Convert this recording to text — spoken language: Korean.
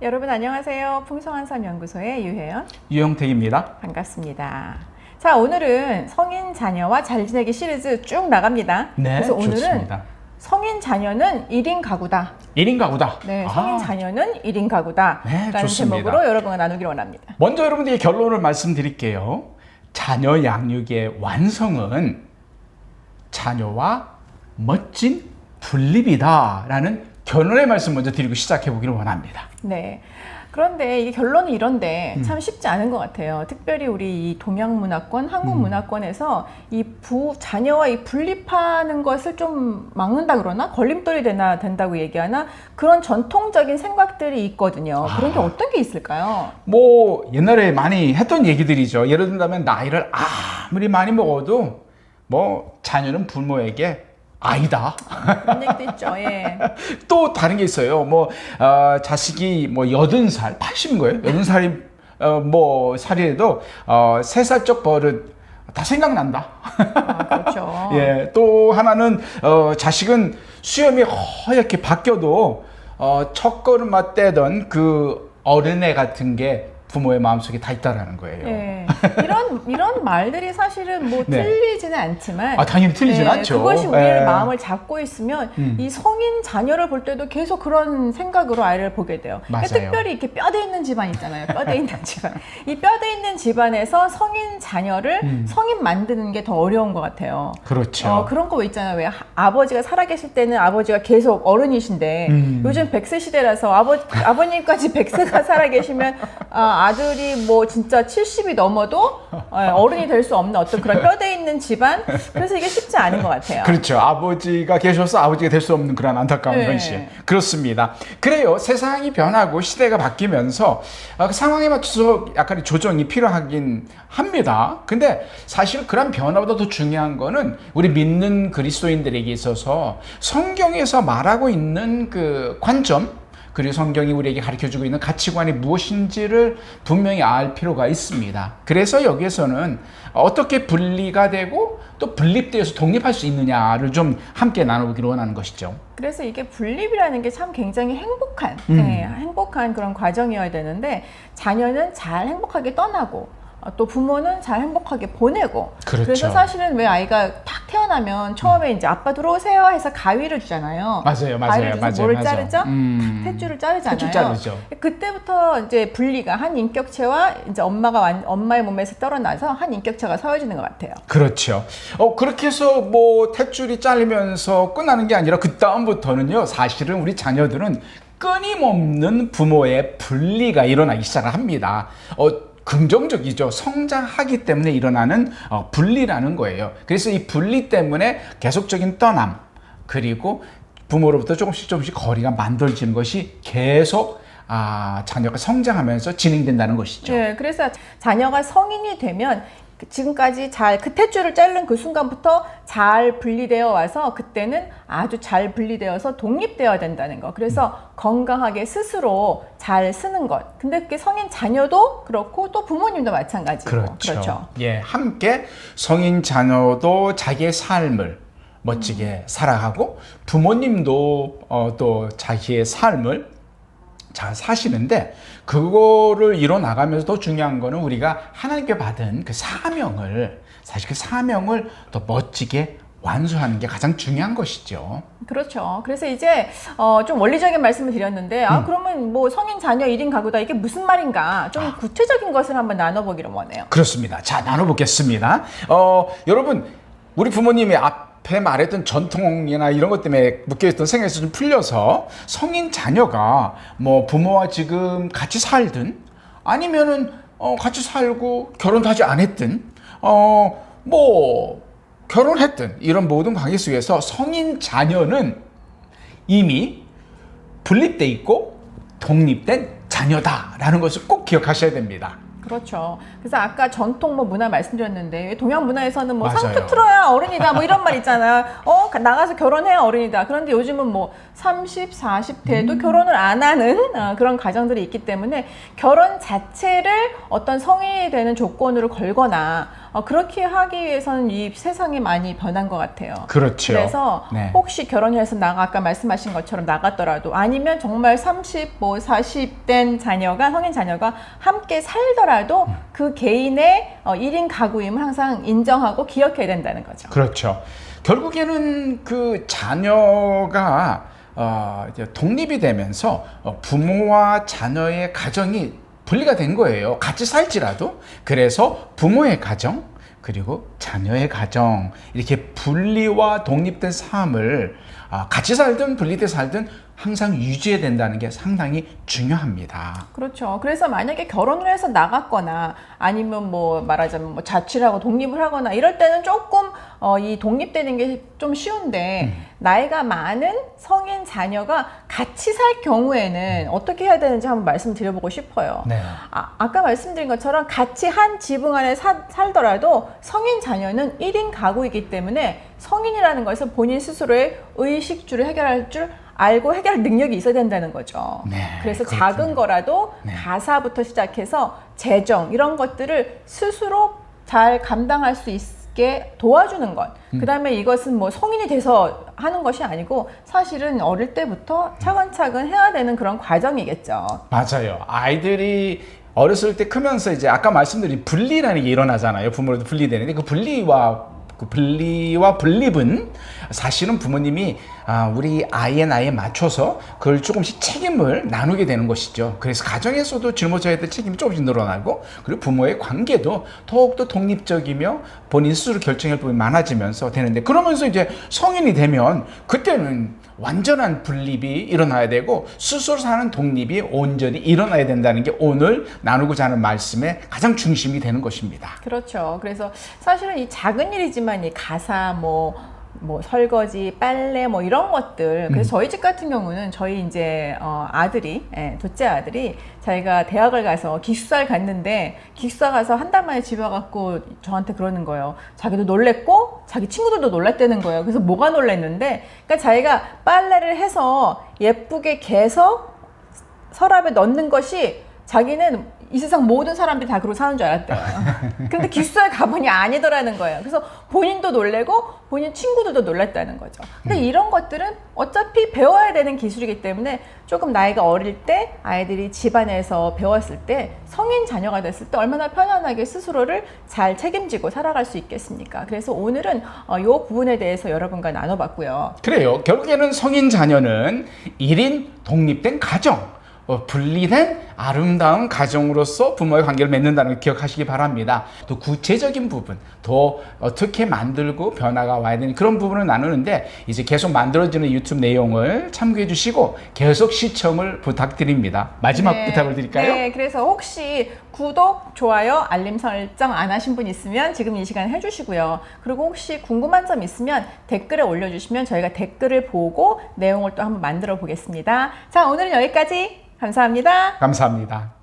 여러분 안녕하세요. 풍성한 삶 연구소의 유혜연, 유영택입니다. 반갑습니다. 자, 오늘은 성인 자녀와 잘 지내기 시리즈 쭉 나갑니다. 네, 그래서 오늘은 좋습니다. 성인 자녀는 1인 가구다. 1인 가구다. 네, 성인 자녀는 1인 가구다. 네, 라는 좋습니다. 제목으로 여러분과 나누기를 원합니다. 먼저 여러분들이 결론을 말씀드릴게요. 자녀 양육의 완성은 자녀와 멋진 분립이다라는 결론의 말씀 먼저 드리고 시작해 보기를 원합니다. 네. 그런데 이게 결론은 이런데 참 쉽지 않은 것 같아요. 특별히 우리 이 동양 문화권, 한국 문화권에서 이 자녀와 이 분립하는 것을 좀 막는다 그러나 걸림돌이 된다고 얘기하나 그런 전통적인 생각들이 있거든요. 그런 게 어떤 게 있을까요? 뭐 옛날에 많이 했던 얘기들이죠. 예를 든다면 나이를 아무리 많이 먹어도 뭐 자녀는 부모에게 아이다. 그런 얘기도 있죠. 예. 또 다른 게 있어요. 자식이 80살, 80인 거예요. 80살이 뭐 살이라도 3살적 버릇 다 생각난다. 아, 그렇죠. 예. 또 하나는 자식은 수염이 허옇게 바뀌어도 첫걸음마 떼던 그 어른애 같은 게 부모의 마음속에 다 있다라는 거예요. 예. 이런 말들이 사실은 뭐 네. 틀리지는 않지만 당연히 틀리진 않죠. 그것이 우리의 예. 마음을 잡고 있으면 이 성인 자녀를 볼 때도 계속 그런 생각으로 아이를 보게 돼요. 맞아요. 특별히 이렇게 뼈대 있는 집안 있잖아요. 뼈대 있는 집안. 이 뼈대 있는 집안에서 성인 자녀를 성인 만드는 게 더 어려운 것 같아요. 그렇죠. 그런 거 있잖아요. 왜 아버지가 살아계실 때는 아버지가 계속 어른이신데 요즘 100세 시대라서 아버님까지 100세가 살아계시면 아들이 뭐 진짜 70이 넘어도 어른이 될 수 없는 어떤 그런 뼈대 있는 집안. 그래서 이게 쉽지 않은 것 같아요. 그렇죠. 아버지가 계셔서 아버지가 될 수 없는 그런 안타까운 네. 현실. 그렇습니다. 그래요. 세상이 변하고 시대가 바뀌면서 그 상황에 맞춰서 약간의 조정이 필요하긴 합니다. 근데 사실 그런 변화보다 더 중요한 거는 우리 믿는 그리스도인들에게 있어서 성경에서 말하고 있는 그 관점, 그리고 성경이 우리에게 가르쳐주고 있는 가치관이 무엇인지를 분명히 알 필요가 있습니다. 그래서 여기에서는 어떻게 분리가 되고 또 분립되어서 독립할 수 있느냐를 좀 함께 나눠보기로 원하는 것이죠. 그래서 이게 분립이라는 게 참 굉장히 행복한 그런 과정이어야 되는데 자녀는 잘 행복하게 떠나고 또 부모는 잘 행복하게 보내고. 그렇죠. 그래서 사실은 왜 아이가 딱 태어나면 처음에 이제 아빠 들어오세요 해서 가위를 주잖아요. 맞아요. 가위를 줘서 뭐를 맞아요. 자르죠? 탯줄을 자르잖아요. 탯줄 자르죠. 그때부터 이제 분리가 한 인격체와 이제 엄마의 몸에서 떨어나서 한 인격체가 서어지는 것 같아요. 그렇죠. 그렇게 해서 탯줄이 잘리면서 끝나는 게 아니라 그 다음부터는요, 사실은 우리 자녀들은 끊임없는 부모의 분리가 일어나기 시작을 합니다. 긍정적이죠. 성장하기 때문에 일어나는 분리라는 거예요. 그래서 이 분리 때문에 계속적인 떠남, 그리고 부모로부터 조금씩 거리가 만들어지는 것이 계속 자녀가 성장하면서 진행된다는 것이죠. 네, 그래서 자녀가 성인이 되면 지금까지 그 탯줄을 자른 그 순간부터 잘 분리되어 와서 그때는 아주 잘 분리되어서 독립되어야 된다는 거. 그래서 건강하게 스스로 잘 쓰는 것. 근데 그게 성인 자녀도 그렇고 또 부모님도 마찬가지고. 그렇죠. 예, 함께 성인 자녀도 자기의 삶을 멋지게 살아가고 부모님도 또 자기의 삶을 잘 사시는데 그거를 이뤄나가면서 더 중요한 거는 우리가 하나님께 받은 그 사명을 더 멋지게 완수하는 게 가장 중요한 것이죠. 그렇죠. 그래서 이제 좀 원리적인 말씀을 드렸는데 그러면 뭐 성인 자녀 1인 가구다 이게 무슨 말인가 좀 구체적인 것을 한번 나눠보기로 원해요. 그렇습니다. 자, 나눠보겠습니다. 여러분 우리 부모님의 앞에 말했던 전통이나 이런 것 때문에 묶여있던 생각에서 좀 풀려서 성인 자녀가 뭐 부모와 지금 같이 살든 아니면은 같이 살고 결혼도 하지 않았든 뭐 결혼했든 이런 모든 관계 속에서 성인 자녀는 이미 분립돼 있고 독립된 자녀다라는 것을 꼭 기억하셔야 됩니다. 그렇죠. 그래서 아까 전통 문화 말씀드렸는데 동양 문화에서는 뭐 맞아요. 상투 틀어야 어른이다 뭐 이런 말 있잖아요. 나가서 결혼해야 어른이다. 그런데 요즘은 뭐 30, 40대도 결혼을 안 하는 그런 가정들이 있기 때문에 결혼 자체를 어떤 성인이 되는 조건으로 걸거나 그렇게 하기 위해서는 이 세상이 많이 변한 것 같아요. 그렇죠. 그래서 네. 혹시 결혼해서 아까 말씀하신 것처럼 나갔더라도 아니면 정말 30, 40 된 자녀가 성인 자녀가 함께 살더라도 그 개인의 1인 가구임을 항상 인정하고 기억해야 된다는 거죠. 그렇죠. 결국에는 그 자녀가 이제 독립이 되면서 부모와 자녀의 가정이 분리가 된 거예요. 같이 살지라도. 그래서 부모의 가정 그리고 자녀의 가정 이렇게 분리와 독립된 삶을 같이 살든 분리돼 살든 항상 유지해야 된다는 게 상당히 중요합니다. 그렇죠. 그래서 만약에 결혼을 해서 나갔거나 아니면 뭐 말하자면 뭐 자취를 하고 독립을 하거나 이럴 때는 조금 이 독립되는 게 좀 쉬운데 나이가 많은 성인 자녀가 같이 살 경우에는 어떻게 해야 되는지 한번 말씀드려보고 싶어요. 네. 아까 말씀드린 것처럼 같이 한 지붕 안에 살더라도 성인 자녀는 1인 가구이기 때문에 성인이라는 것은 본인 스스로의 의식주를 해결할 줄 알고 해결 능력이 있어야 된다는 거죠. 네, 그래서 그렇군요. 작은 거라도 네. 가사부터 시작해서 재정 이런 것들을 스스로 잘 감당할 수 있게 도와주는 것. 그다음에 이것은 뭐 성인이 돼서 하는 것이 아니고 사실은 어릴 때부터 차근차근 해야 되는 그런 과정이겠죠. 맞아요. 아이들이 어렸을 때 크면서 이제 아까 말씀드린 분리라는 게 일어나잖아요. 부모로도 분리되는데 그 분리와 분립은 사실은 부모님이 우리 아이의 나이에 맞춰서 그걸 조금씩 책임을 나누게 되는 것이죠. 그래서 가정에서도 짊어져야 될 책임이 조금씩 늘어나고 그리고 부모의 관계도 더욱더 독립적이며 본인 스스로 결정할 부분이 많아지면서 되는데 그러면서 이제 성인이 되면 그때는 완전한 분립이 일어나야 되고 스스로 사는 독립이 온전히 일어나야 된다는 게 오늘 나누고자 하는 말씀의 가장 중심이 되는 것입니다. 그렇죠. 그래서 사실은 이 작은 일이지만 이 가사 뭐 설거지, 빨래 뭐 이런 것들. 그래서 저희 집 같은 경우는 저희 이제 아들이 둘째 아들이 자기가 대학을 가서 기숙사를 갔는데 기숙사 가서 한 달 만에 집에 와갖고 저한테 그러는 거예요. 자기도 놀랬고 자기 친구들도 놀랐다는 거예요. 그래서 뭐가 놀랬는데 그러니까 자기가 빨래를 해서 예쁘게 개서 서랍에 넣는 것이 자기는 이 세상 모든 사람들이 다 그러고 사는 줄 알았대요. 근데 기숙사에 가보니 아니더라는 거예요. 그래서 본인도 놀래고 본인 친구들도 놀랐다는 거죠. 근데 이런 것들은 어차피 배워야 되는 기술이기 때문에 조금 나이가 어릴 때 아이들이 집안에서 배웠을 때 성인 자녀가 됐을 때 얼마나 편안하게 스스로를 잘 책임지고 살아갈 수 있겠습니까? 그래서 오늘은 이 부분에 대해서 여러분과 나눠봤고요. 그래요. 결국에는 성인 자녀는 1인 독립된 가정, 분리된 아름다운 가정으로서 부모의 관계를 맺는다는 걸 기억하시기 바랍니다. 또 구체적인 부분, 더 어떻게 만들고 변화가 와야 되는 그런 부분을 나누는데 이제 계속 만들어지는 유튜브 내용을 참고해 주시고 계속 시청을 부탁드립니다. 마지막 부탁을 드릴까요? 네, 그래서 혹시 구독, 좋아요, 알림 설정 안 하신 분 있으면 지금 이 시간에 해주시고요. 그리고 혹시 궁금한 점 있으면 댓글에 올려주시면 저희가 댓글을 보고 내용을 또 한번 만들어 보겠습니다. 자, 오늘은 여기까지. 감사합니다. 감사합니다.